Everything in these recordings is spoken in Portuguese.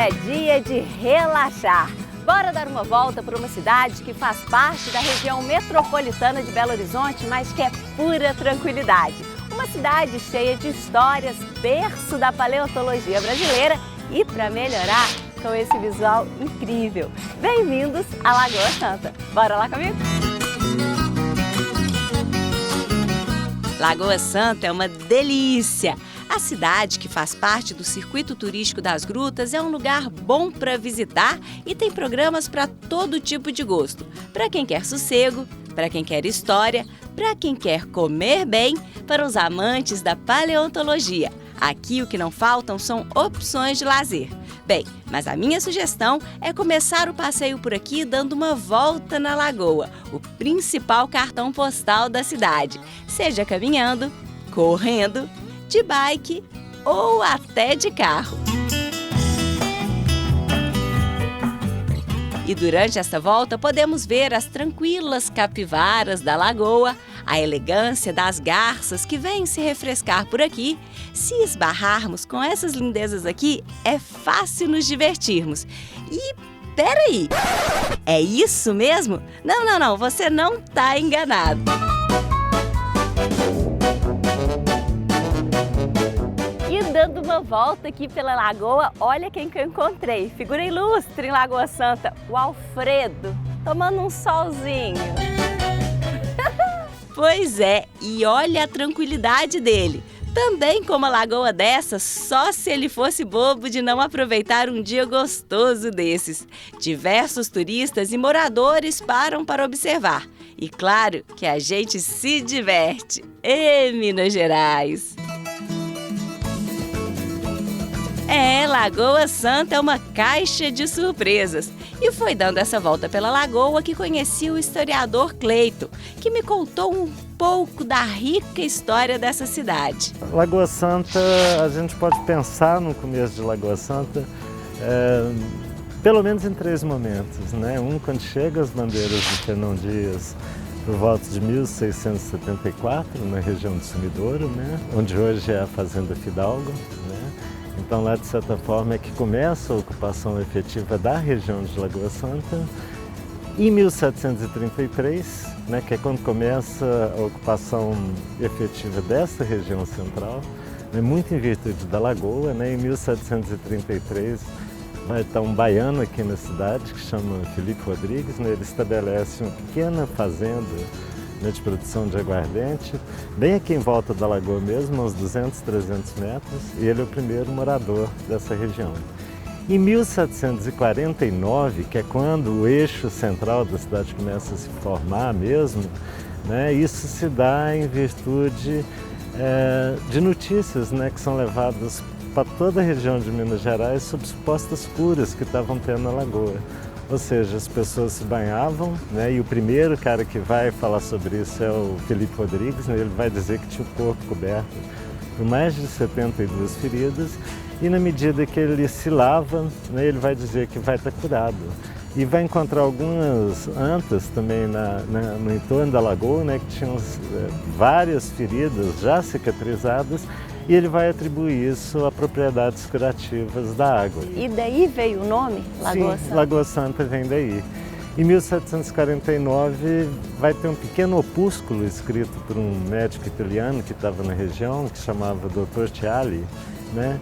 é dia de relaxar. Bora dar uma volta por uma cidade que faz parte da região metropolitana de Belo Horizonte, mas que é pura tranquilidade. Uma cidade cheia de histórias, berço da paleontologia brasileira e, para melhorar, com esse visual incrível. Bem-vindos à Lagoa Santa. Bora lá comigo? Lagoa Santa é uma delícia! A cidade, que faz parte do circuito turístico das grutas, é um lugar bom para visitar e tem programas para todo tipo de gosto. Para quem quer sossego, para quem quer história, para quem quer comer bem, para os amantes da paleontologia. Aqui o que não faltam são opções de lazer. Bem, mas a minha sugestão é começar o passeio por aqui dando uma volta na lagoa, o principal cartão postal da cidade. Seja caminhando, correndo, de bike ou até de carro. E durante esta volta podemos ver as tranquilas capivaras da lagoa, a elegância das garças que vêm se refrescar por aqui. Se esbarrarmos com essas lindezas aqui, é fácil nos divertirmos. E peraí, é isso mesmo? Não, você não está enganado. Dando uma volta aqui pela lagoa, olha quem que eu encontrei. Figura ilustre em Lagoa Santa, o Alfredo, tomando um solzinho. Pois é, e olha a tranquilidade dele. Também com uma lagoa dessa, só se ele fosse bobo de não aproveitar um dia gostoso desses. Diversos turistas e moradores param para observar. E claro que a gente se diverte. Minas Gerais! Lagoa Santa é uma caixa de surpresas. E foi dando essa volta pela lagoa que conheci o historiador Cleito, que me contou um pouco da rica história dessa cidade. Lagoa Santa, a gente pode pensar no começo de Lagoa Santa, pelo menos em 3 momentos, né? Um, quando chega as bandeiras de Fernão Dias, por volta de 1674, na região do Sumidouro, né? Onde hoje é a Fazenda Fidalgo, né? Então lá, de certa forma, é que começa a ocupação efetiva da região de Lagoa Santa. Em 1733, né, que é quando começa a ocupação efetiva dessa região central, né, muito em virtude da lagoa, né? Em 1733 vai estar um baiano aqui na cidade que chama Felipe Rodrigues, né? Ele estabelece uma pequena fazenda, né, de produção de aguardente, bem aqui em volta da lagoa mesmo, uns 200, 300 metros, e ele é o primeiro morador dessa região. Em 1749, que é quando o eixo central da cidade começa a se formar mesmo, né, isso se dá em virtude de notícias, né, que são levadas para toda a região de Minas Gerais sobre supostas curas que estavam tendo na lagoa. Ou seja, as pessoas se banhavam, né? E o primeiro cara que vai falar sobre isso é o Felipe Rodrigues, né? Ele vai dizer que tinha o corpo coberto por mais de 72 feridas e na medida que ele se lava, né, ele vai dizer que vai estar curado. E vai encontrar algumas antas também no entorno da lagoa, né, que tinham várias feridas já cicatrizadas, e ele vai atribuir isso a propriedades curativas da água. E daí veio o nome, Lagoa Santa? Sim, Lagoa Santa vem daí. Em 1749 vai ter um pequeno opúsculo escrito por um médico italiano que estava na região, que se chamava Dr. Ciali, né?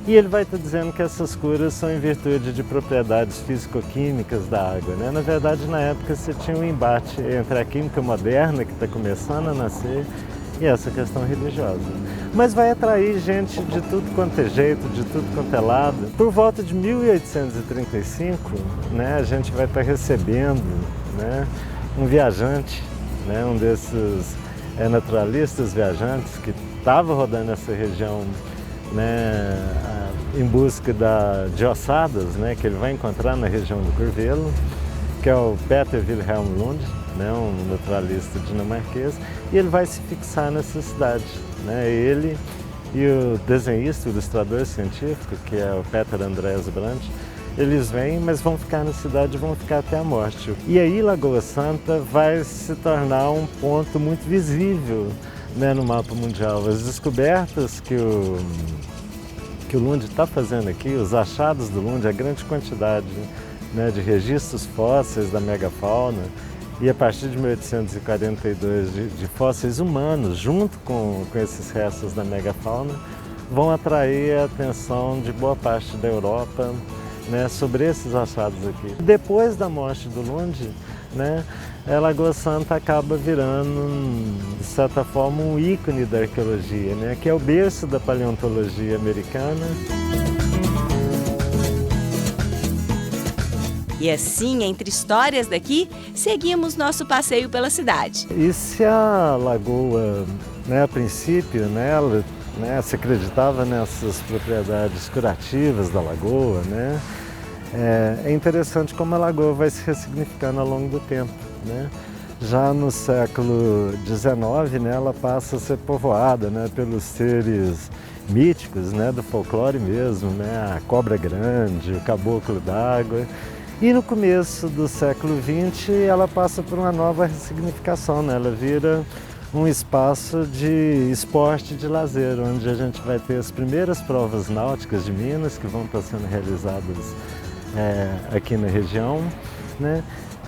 E ele vai estar dizendo que essas curas são em virtude de propriedades físico-químicas da água, né? Na verdade, na época, você tinha um embate entre a química moderna, que está começando a nascer, e essa questão religiosa. Mas vai atrair gente de tudo quanto é jeito, de tudo quanto é lado. Por volta de 1835, né, a gente vai estar recebendo, né, um viajante, né, um desses naturalistas viajantes que estava rodando essa região, né, em busca de ossadas, né, que ele vai encontrar na região do Curvelo, que é o Peter Wilhelm Lund, né, um naturalista dinamarquês, e ele vai se fixar nessa cidade, né? Ele e o desenhista, o ilustrador científico, que é o Peter Andreas Brandt, eles vêm, mas vão ficar na cidade e vão ficar até a morte. E aí Lagoa Santa vai se tornar um ponto muito visível, né, no mapa mundial. As descobertas que o que o Lund está fazendo aqui, os achados do Lund, a grande quantidade, né, de registros fósseis da megafauna, e a partir de 1842 de fósseis humanos, junto com esses restos da megafauna, vão atrair a atenção de boa parte da Europa, né, sobre esses achados aqui. Depois da morte do Lund, né, a Lagoa Santa acaba virando, de certa forma, um ícone da arqueologia, né, que é o berço da paleontologia americana. E assim, entre histórias daqui, seguimos nosso passeio pela cidade. E se a lagoa, né, a princípio, né, se acreditava nessas propriedades curativas da lagoa, né, é interessante como a lagoa vai se ressignificando ao longo do tempo, né? Já no século XIX, né, ela passa a ser povoada, né, pelos seres míticos, né, do folclore mesmo, né, a cobra grande, o caboclo d'água. E no começo do século XX ela passa por uma nova ressignificação, né? Ela vira um espaço de esporte e de lazer, onde a gente vai ter as primeiras provas náuticas de Minas, que vão estar sendo realizadas aqui na região, né?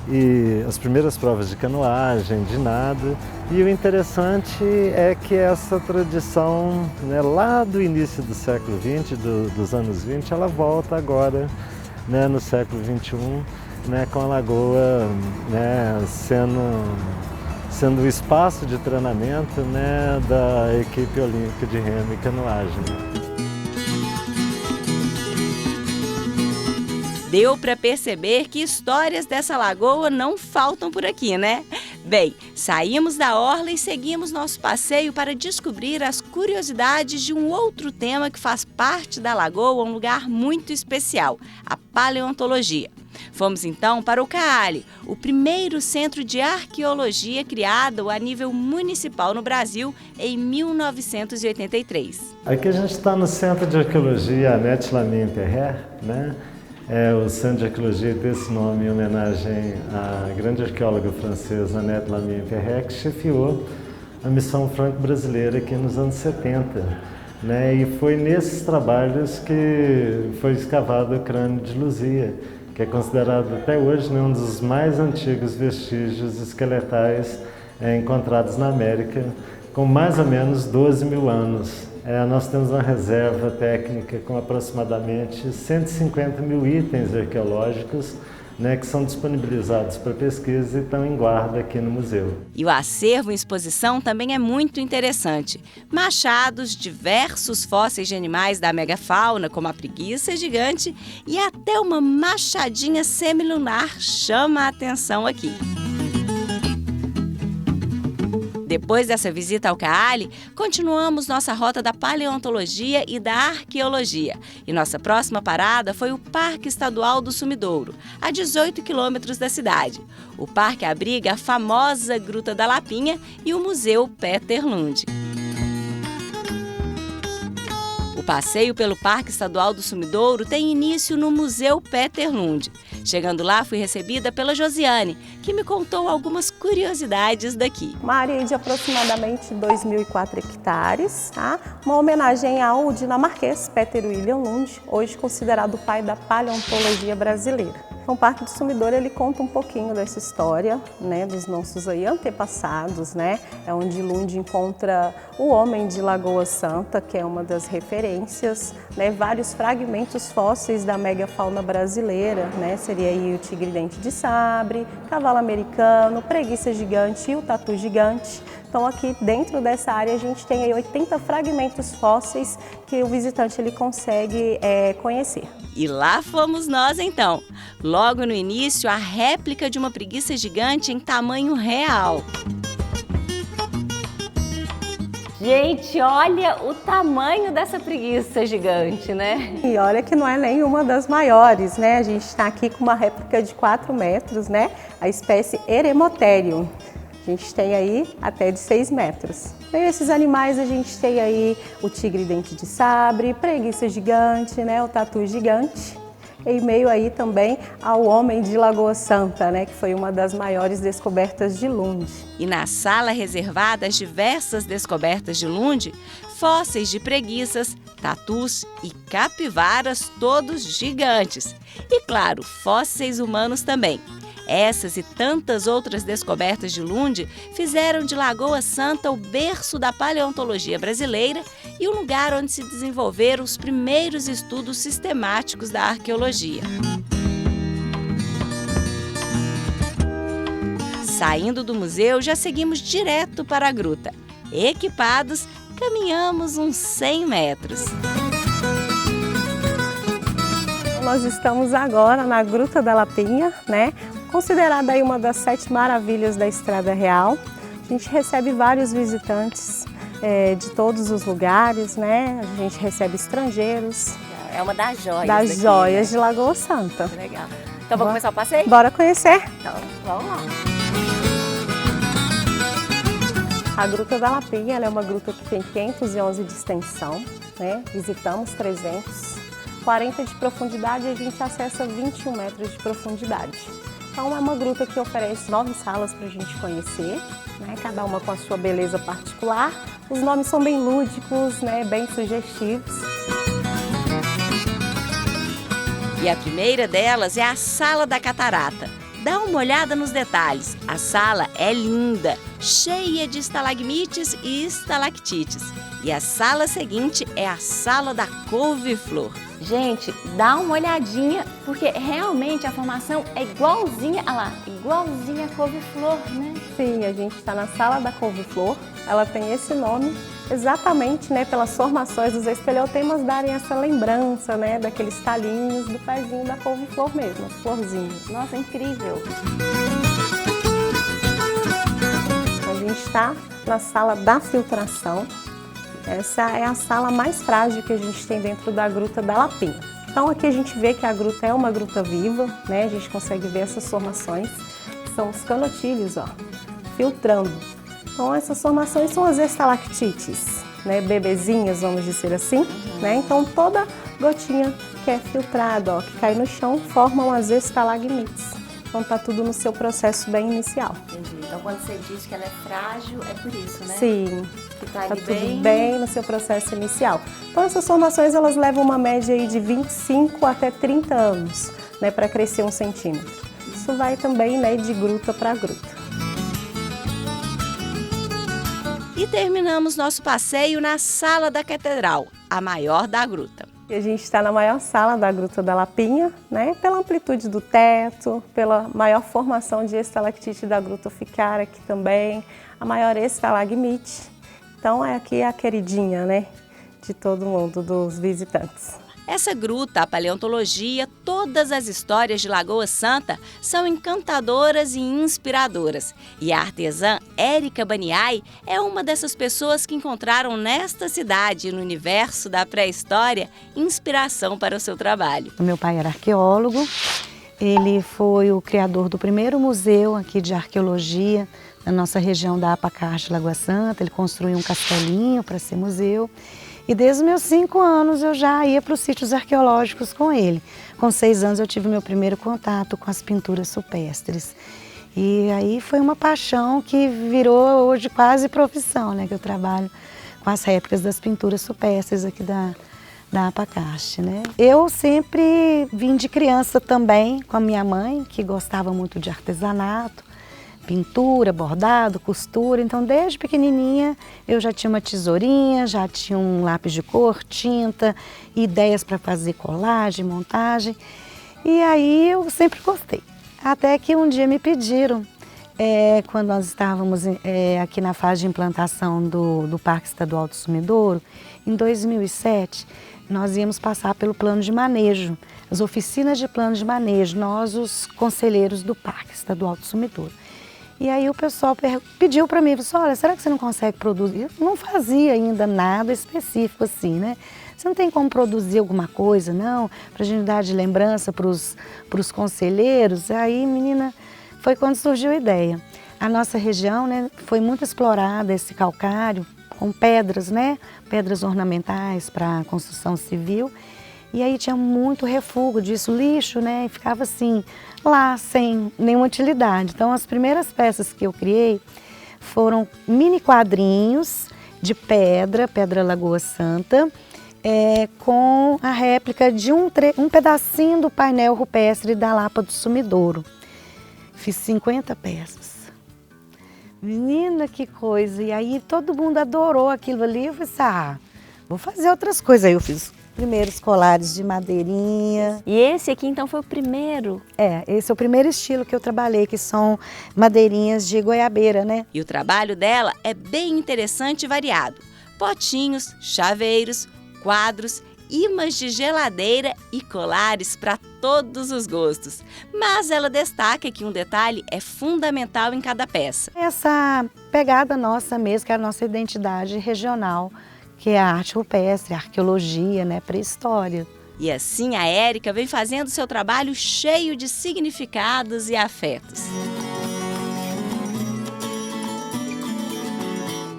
E as primeiras provas de canoagem, de nado. E o interessante é que essa tradição, né, lá do início do século XX, dos anos 20, ela volta agora, né, no século XXI, né, com a lagoa, né, sendo o espaço de treinamento, né, da equipe olímpica de remo e canoagem. Deu para perceber que histórias dessa lagoa não faltam por aqui, né? Bem, saímos da orla e seguimos nosso passeio para descobrir as curiosidades de um outro tema que faz parte da lagoa, um lugar muito especial, a paleontologia. Fomos então para o CAALI, o primeiro centro de arqueologia criado a nível municipal no Brasil em 1983. Aqui a gente está no Centro de Arqueologia Annette Lamy-Perret, né? O Centro de Arqueologia tem esse nome em homenagem à grande arqueóloga francesa Annette Lamy-Perret, que chefiou a missão franco-brasileira aqui nos anos 70. Né? E foi nesses trabalhos que foi escavado o crânio de Luzia, que é considerado até hoje, né, um dos mais antigos vestígios esqueletais encontrados na América, com mais ou menos 12 mil anos. Nós temos uma reserva técnica com aproximadamente 150 mil itens arqueológicos, né, que são disponibilizados para pesquisa e estão em guarda aqui no museu. E o acervo em exposição também é muito interessante. Machados, diversos fósseis de animais da megafauna, como a preguiça gigante, e até uma machadinha semilunar chama a atenção aqui. Depois dessa visita ao CAALI, continuamos nossa rota da paleontologia e da arqueologia. E nossa próxima parada foi o Parque Estadual do Sumidouro, a 18 quilômetros da cidade. O parque abriga a famosa Gruta da Lapinha e o Museu Peter Lund. O passeio pelo Parque Estadual do Sumidouro tem início no Museu Peter Lund. Chegando lá, fui recebida pela Josiane, que me contou algumas curiosidades daqui. Uma área de aproximadamente 2.004 hectares, tá? Uma homenagem ao dinamarquês Peter William Lund, hoje considerado o pai da paleontologia brasileira. Então, o Parque do Sumidouro ele conta um pouquinho dessa história, né, dos nossos aí antepassados, né? É onde Lund encontra o homem de Lagoa Santa, que é uma das referências, né? Vários fragmentos fósseis da megafauna brasileira, né? Seria aí o tigre-dente de sabre, cavalo americano, preguiça gigante e o tatu gigante. Então aqui dentro dessa área a gente tem aí 80 fragmentos fósseis que o visitante ele consegue conhecer. E lá fomos nós então. Logo no início, a réplica de uma preguiça gigante em tamanho real. Gente, olha o tamanho dessa preguiça gigante, né? E olha que não é nenhuma das maiores, né? A gente está aqui com uma réplica de 4 metros, né? A espécie Eremotherium. A gente tem aí até de 6 metros. E esses animais a gente tem aí o tigre-dente de sabre, preguiça gigante, né? O tatu gigante. em meio aí também ao homem de Lagoa Santa, né, que foi uma das maiores descobertas de Lund. E na sala reservada às diversas descobertas de Lund, fósseis de preguiças, tatus e capivaras, todos gigantes. E claro, fósseis humanos também. Essas e tantas outras descobertas de Lund fizeram de Lagoa Santa o berço da paleontologia brasileira e um lugar onde se desenvolveram os primeiros estudos sistemáticos da arqueologia. Saindo do museu, já seguimos direto para a gruta. Equipados, caminhamos uns 100 metros. Nós estamos agora na Gruta da Lapinha, né? Considerada aí uma das 7 maravilhas da Estrada Real. A gente recebe vários visitantes de todos os lugares, né? A gente recebe estrangeiros. É uma das joias das daqui, joias né? de Lagoa Santa. Legal. Então vamos começar o passeio? Bora conhecer? Então vamos lá. A Gruta da Lapinha ela é uma gruta que tem 511 de extensão, né? Visitamos 300. 40 de profundidade e a gente acessa 21 metros de profundidade. Então é uma gruta que oferece 9 salas para a gente conhecer, né? Cada uma com a sua beleza particular. Os nomes são bem lúdicos, né? Bem sugestivos. E a primeira delas é a Sala da Catarata. Dá uma olhada nos detalhes. A sala é linda, cheia de estalagmites e estalactites. E a sala seguinte é a Sala da Couve-Flor. Gente, dá uma olhadinha, porque realmente a formação é igualzinha, olha lá, igualzinha a couve-flor, né? Sim, a gente está na Sala da Couve-Flor. Ela tem esse nome exatamente, né, pelas formações dos espeleotemas darem essa lembrança, né, daqueles talinhos do pezinho da couve-flor mesmo, as florzinhas. Nossa, incrível! A gente está na Sala da Filtração. Essa é a sala mais frágil que a gente tem dentro da Gruta da Lapinha. Então aqui a gente vê que a gruta é uma gruta viva, né? A gente consegue ver essas formações, que são os canotilhos, ó, filtrando. Então essas formações são as estalactites, né? Bebezinhas, vamos dizer assim, né? Então toda gotinha que é filtrada, ó, que cai no chão, formam as estalagmites. Então tá tudo no seu processo bem inicial. Entendi. Então quando você diz que ela é frágil, é por isso, né? Sim. Que tá Tá ali tudo bem no seu processo inicial. Então essas formações elas levam uma média aí de 25 até 30 anos, né, para crescer 1 centímetro. Isso vai também, né, de gruta para gruta. E terminamos nosso passeio na Sala da Catedral, a maior da gruta. E a gente está na maior sala da Gruta da Lapinha, né, pela amplitude do teto, pela maior formação de estalactite da gruta ficar aqui também, a maior estalagmite. Então aqui é a queridinha, né, de todo mundo, dos visitantes. Essa gruta, a paleontologia, todas as histórias de Lagoa Santa são encantadoras e inspiradoras. E a artesã Érica Baniai é uma dessas pessoas que encontraram nesta cidade e no universo da pré-história inspiração para o seu trabalho. O meu pai era arqueólogo, ele foi o criador do primeiro museu aqui de arqueologia na nossa região da Apacarte, Lagoa Santa. Ele construiu um castelinho para ser museu. E desde os meus 5 anos eu já ia para os sítios arqueológicos com ele. Com 6 anos eu tive meu primeiro contato com as pinturas rupestres. E aí foi uma paixão que virou hoje quase profissão, né? Que eu trabalho com as réplicas das pinturas rupestres aqui da Apacarte, né? Eu sempre vim de criança também com a minha mãe, que gostava muito de artesanato, pintura, bordado, costura. Então, desde pequenininha, eu já tinha uma tesourinha, já tinha um lápis de cor, tinta, ideias para fazer colagem, montagem. E aí eu sempre gostei. Até que um dia me pediram, quando nós estávamos aqui na fase de implantação do Parque Estadual do Sumidouro, em 2007, nós íamos passar pelo plano de manejo, as oficinas de plano de manejo, nós os conselheiros do Parque Estadual do Sumidouro. E aí o pessoal pediu para mim, falou, olha, será que você não consegue produzir? Eu não fazia ainda nada específico assim, né? Você não tem como produzir alguma coisa, não? Para a gente dar de lembrança para os conselheiros? Aí, menina, foi quando surgiu a ideia. A nossa região, né, foi muito explorada, esse calcário, com pedras, né? Pedras ornamentais para construção civil. E aí tinha muito refúgio disso, lixo, né? E ficava assim, lá, sem nenhuma utilidade. Então as primeiras peças que eu criei foram mini quadrinhos de pedra Lagoa Santa, com a réplica de um pedacinho do painel rupestre da Lapa do Sumidouro. Fiz 50 peças. Menina, que coisa! E aí todo mundo adorou aquilo ali. Eu falei, vou fazer outras coisas. Aí eu fiz primeiros colares de madeirinha. E esse aqui então foi o primeiro? Esse é o primeiro estilo que eu trabalhei, que são madeirinhas de goiabeira, né? E o trabalho dela é bem interessante e variado. Potinhos, chaveiros, quadros, ímãs de geladeira e colares para todos os gostos. Mas ela destaca que um detalhe é fundamental em cada peça. Essa pegada nossa mesmo, que é a nossa identidade regional, que é a arte rupestre, a arqueologia, né, pré-história. E assim a Érica vem fazendo seu trabalho cheio de significados e afetos.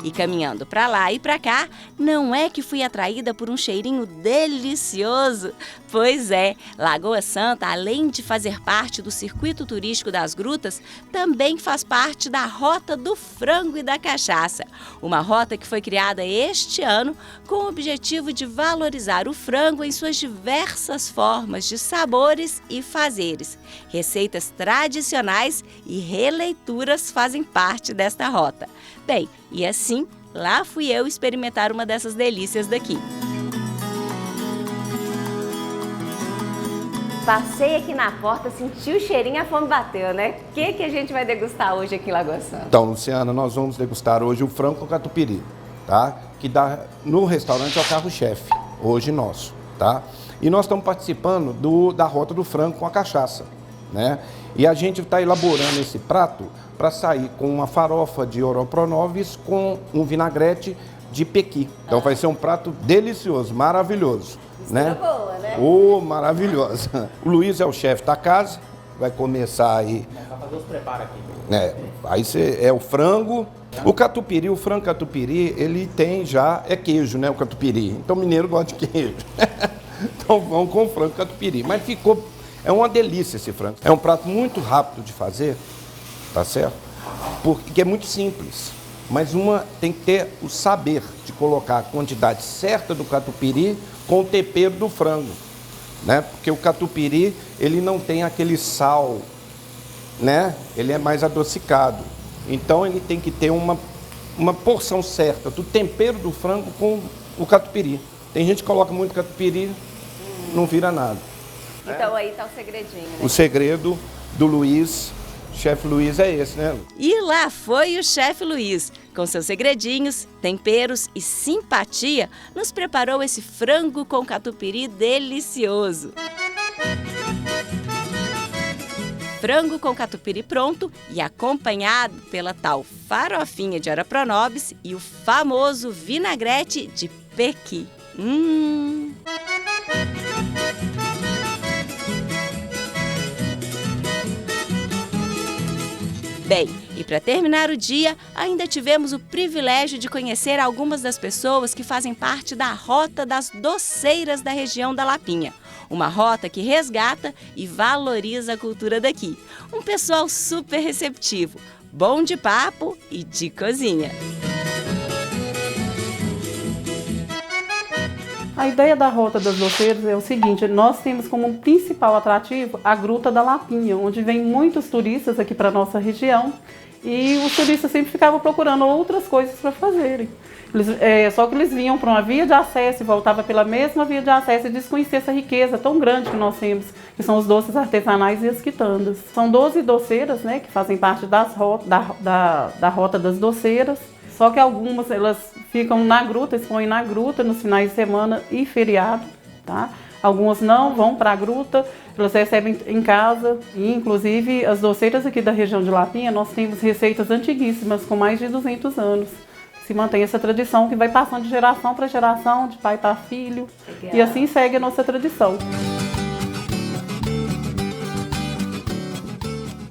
E caminhando para lá e para cá, não é que fui atraída por um cheirinho delicioso? Pois é, Lagoa Santa, além de fazer parte do circuito turístico das grutas, também faz parte da Rota do Frango e da Cachaça. Uma rota que foi criada este ano com o objetivo de valorizar o frango em suas diversas formas de sabores e fazeres. Receitas tradicionais e releituras fazem parte desta rota. Bem, e assim, lá fui eu experimentar uma dessas delícias daqui. Passei aqui na porta, senti o cheirinho, a fome bateu, né? O que a gente vai degustar hoje aqui em Lagoa Santa? Então, Luciana, nós vamos degustar hoje o frango com catupiry, tá? Que dá no restaurante é o carro-chefe, hoje nosso, tá? E nós estamos participando da Rota do Frango com a cachaça, né? E a gente está elaborando esse prato para sair com uma farofa de oropronovis com um vinagrete de pequi. Então vai ser um prato delicioso, maravilhoso. Né? Boa, né? Maravilhosa. O Luiz é o chefe da casa, vai começar aí. Vai fazer os preparos aqui. Aí é o frango. O catupiry, o frango catupiry, ele tem já, queijo, né? O catupiry. Então o mineiro gosta de queijo. Então vamos com o frango catupiry. Mas é uma delícia esse frango. É um prato muito rápido de fazer, tá certo? Porque é muito simples. Mas tem que ter o saber de colocar a quantidade certa do catupiry com o tempero do frango, né? Porque o catupiry, ele não tem aquele sal, né? Ele é mais adocicado. Então ele tem que ter uma porção certa do tempero do frango com o catupiry. Tem gente que coloca muito catupiry, não vira nada. Então aí tá o segredinho, né? O segredo do Luiz, chefe Luiz, é esse, né? E lá foi o chefe Luiz, com seus segredinhos, temperos e simpatia, nos preparou esse frango com catupiry delicioso. Frango com catupiry pronto e acompanhado pela tal farofinha de oropronovis e o famoso vinagrete de pequi. Bem, e para terminar o dia, ainda tivemos o privilégio de conhecer algumas das pessoas que fazem parte da Rota das Doceiras da região da Lapinha. Uma rota que resgata e valoriza a cultura daqui. Um pessoal super receptivo, bom de papo e de cozinha. A ideia da Rota das Doceiras é o seguinte: nós temos como principal atrativo a Gruta da Lapinha, onde vem muitos turistas aqui para a nossa região e os turistas sempre ficavam procurando outras coisas para fazerem. Só que eles vinham para uma via de acesso e voltavam pela mesma via de acesso e desconheciam essa riqueza tão grande que nós temos, que são os doces artesanais e as quitandas. São 12 doceiras, né, que fazem parte da Rota das Doceiras. Só que algumas elas ficam na gruta, expõem na gruta nos finais de semana e feriado, tá? Algumas não vão para a gruta, elas recebem em casa. E inclusive as doceiras aqui da região de Lapinha, nós temos receitas antiguíssimas com mais de 200 anos. Se mantém essa tradição que vai passando de geração para geração, de pai para filho. Legal. E assim segue a nossa tradição.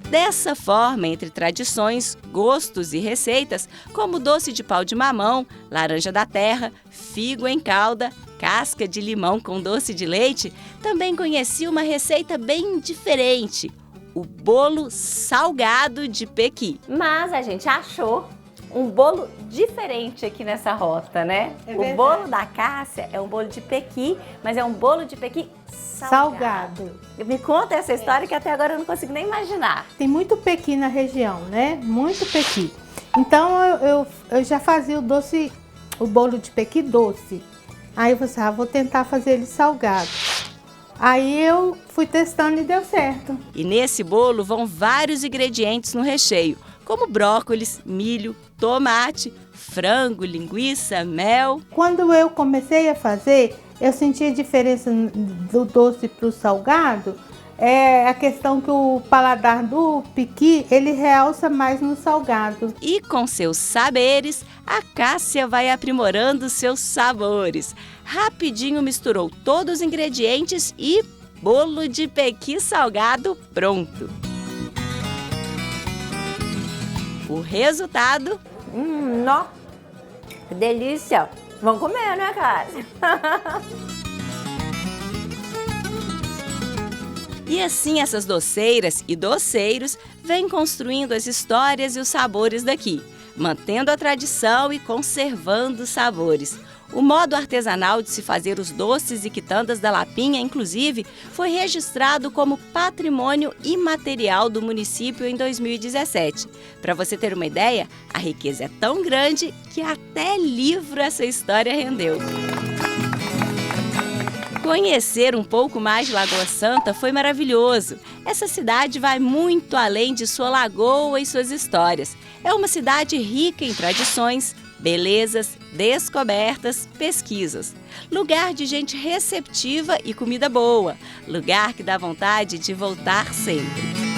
Dessa forma, entre tradições, gostos e receitas, como doce de pau de mamão, laranja da terra, figo em calda, casca de limão com doce de leite, também conheci uma receita bem diferente, o bolo salgado de pequi. Mas a gente achou um bolo diferente aqui nessa rota, né? O bolo da Cássia é um bolo de pequi, mas é um bolo de pequi salgado. Me conta essa história que até agora eu não consigo nem imaginar. Tem muito pequi na região, né? Muito pequi. Então eu já fazia o bolo de pequi doce. Aí eu falei assim, vou tentar fazer ele salgado. Aí eu fui testando e deu certo. E nesse bolo vão vários ingredientes no recheio, como brócolis, milho, tomate, frango, linguiça, mel. Quando eu comecei a fazer, eu senti a diferença do doce para o salgado. É a questão que o paladar do pequi, ele realça mais no salgado. E com seus saberes, a Cássia vai aprimorando seus sabores. Rapidinho misturou todos os ingredientes e bolo de pequi salgado pronto. O resultado... Nó, que delícia! Vamos comer, né, Cássia? E assim essas doceiras e doceiros vêm construindo as histórias e os sabores daqui, mantendo a tradição e conservando os sabores. O modo artesanal de se fazer os doces e quitandas da Lapinha, inclusive, foi registrado como patrimônio imaterial do município em 2017. Para você ter uma ideia, a riqueza é tão grande que até livro essa história rendeu. Conhecer um pouco mais de Lagoa Santa foi maravilhoso. Essa cidade vai muito além de sua lagoa e suas histórias. É uma cidade rica em tradições, belezas, descobertas, pesquisas. Lugar de gente receptiva e comida boa. Lugar que dá vontade de voltar sempre.